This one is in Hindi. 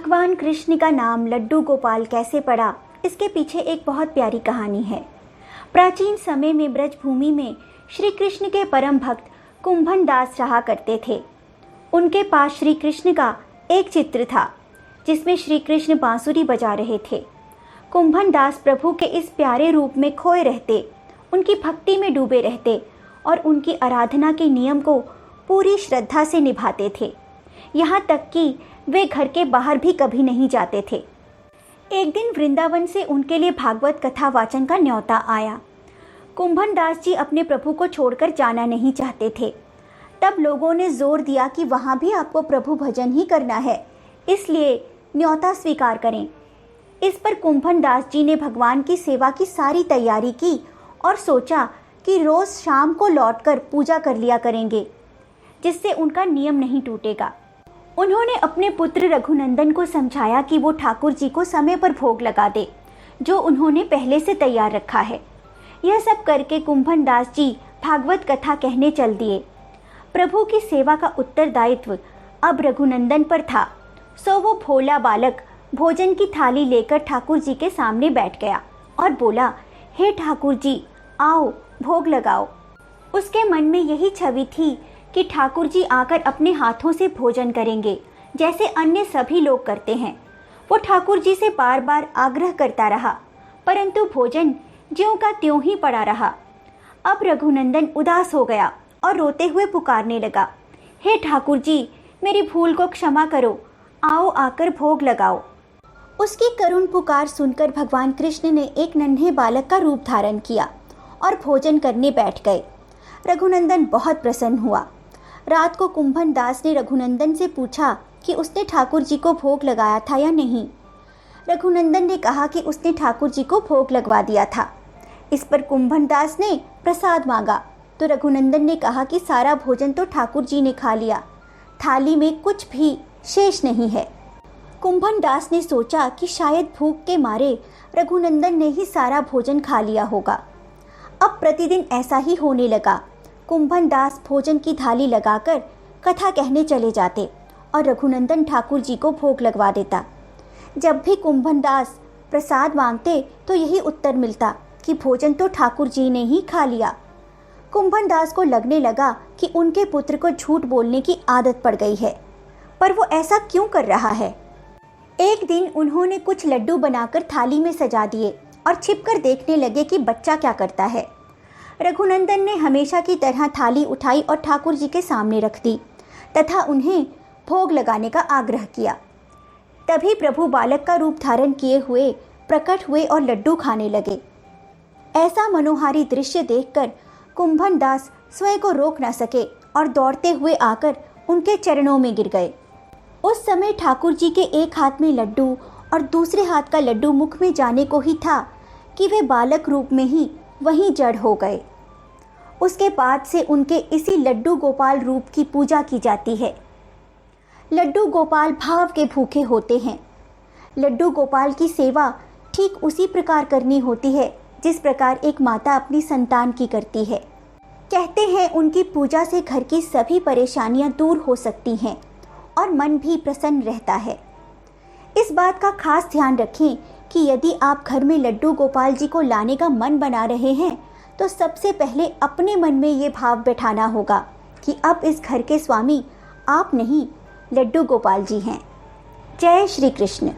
भगवान कृष्ण का नाम लड्डू गोपाल कैसे पड़ा, इसके पीछे एक बहुत प्यारी कहानी है। प्राचीन समय में ब्रजभूमि में श्री कृष्ण के परम भक्त कुंभन दास रहा करते थे। उनके पास श्री कृष्ण का एक चित्र था जिसमें श्री कृष्ण बांसुरी बजा रहे थे। कुंभन दास प्रभु के इस प्यारे रूप में खोए रहते, उनकी भक्ति में डूबे रहते और उनकी आराधना के नियम को पूरी श्रद्धा से निभाते थे। यहाँ तक कि वे घर के बाहर भी कभी नहीं जाते थे। एक दिन वृंदावन से उनके लिए भागवत कथा वाचन का न्योता आया। कुंभन दास जी अपने प्रभु को छोड़कर जाना नहीं चाहते थे। तब लोगों ने जोर दिया कि वहाँ भी आपको प्रभु भजन ही करना है, इसलिए न्योता स्वीकार करें। इस पर कुंभन दास जी ने भगवान की सेवा की सारी तैयारी की और सोचा कि रोज़ शाम को लौटकर पूजा कर लिया करेंगे, जिससे उनका नियम नहीं टूटेगा। उन्होंने अपने पुत्र रघुनंदन को समझाया कि वो ठाकुर जी को समय पर भोग लगा दे, जो उन्होंने पहले से तैयार रखा है। यह सब करके कुंभन दास जी भागवत कथा कहने चल दिए। प्रभु की सेवा का उत्तरदायित्व अब रघुनंदन पर था, सो वो भोला बालक भोजन की थाली लेकर ठाकुर जी के सामने बैठ गया और बोला, हे ठाकुर जी, आओ भोग लगाओ। उसके मन में यही छवि थी कि ठाकुर जी आकर अपने हाथों से भोजन करेंगे, जैसे अन्य सभी लोग करते हैं। वो ठाकुर जी से बार बार आग्रह करता रहा, परंतु भोजन ज्यों का त्यों ही पड़ा रहा। अब रघुनंदन उदास हो गया और रोते हुए पुकारने लगा, हे ठाकुर जी, मेरी भूल को क्षमा करो, आओ आकर भोग लगाओ। उसकी करुण पुकार सुनकर भगवान कृष्ण ने एक नन्हे बालक का रूप धारण किया और भोजन करने बैठ गए। रघुनंदन बहुत प्रसन्न हुआ। रात को कुंभन दास ने रघुनंदन से पूछा कि उसने ठाकुर जी को भोग लगाया था या नहीं। रघुनंदन ने कहा कि उसने ठाकुर जी को भोग लगवा दिया था। इस पर कुंभन दास ने प्रसाद मांगा तो रघुनंदन ने कहा कि सारा भोजन तो ठाकुर जी ने खा लिया, थाली में कुछ भी शेष नहीं है। कुंभन दास ने सोचा कि शायद भूख के मारे रघुनंदन ने ही सारा भोजन खा लिया होगा। अब प्रतिदिन ऐसा ही होने लगा। कुंभन दास भोजन की थाली लगाकर कथा कहने चले जाते और रघुनंदन ठाकुर जी को भोग लगवा देता। जब भी कुंभन दास प्रसाद मांगते तो यही उत्तर मिलता कि भोजन तो ठाकुर जी ने ही खा लिया। कुंभन दास को लगने लगा कि उनके पुत्र को झूठ बोलने की आदत पड़ गई है, पर वो ऐसा क्यों कर रहा है। एक दिन उन्होंने कुछ लड्डू बनाकर थाली में सजा दिए और छिपकर देखने लगे कि बच्चा क्या करता है। रघुनंदन ने हमेशा की तरह थाली उठाई और ठाकुर जी के सामने रख दी तथा उन्हें भोग लगाने का आग्रह किया। तभी प्रभु बालक का रूप धारण किए हुए प्रकट हुए और लड्डू खाने लगे। ऐसा मनोहारी दृश्य देखकर कुंभन दास स्वयं को रोक न सके और दौड़ते हुए आकर उनके चरणों में गिर गए। उस समय ठाकुर जी के एक हाथ में लड्डू और दूसरे हाथ का लड्डू मुख में जाने को ही था कि वे बालक रूप में ही वहीं जड़ हो गए। उसके बाद से उनके इसी लड्डू गोपाल रूप की पूजा की जाती है। लड्डू गोपाल भाव के भूखे होते हैं। लड्डू गोपाल की सेवा ठीक उसी प्रकार करनी होती है जिस प्रकार एक माता अपनी संतान की करती है। कहते हैं उनकी पूजा से घर की सभी परेशानियां दूर हो सकती हैं और मन भी प्रसन्न रहता है। इस बात का खास ध्यान रखें कि यदि आप घर में लड्डू गोपाल जी को लाने का मन बना रहे हैं तो सबसे पहले अपने मन में ये भाव बैठाना होगा कि अब इस घर के स्वामी आप नहीं, लड्डू गोपाल जी हैं। जय श्री कृष्ण।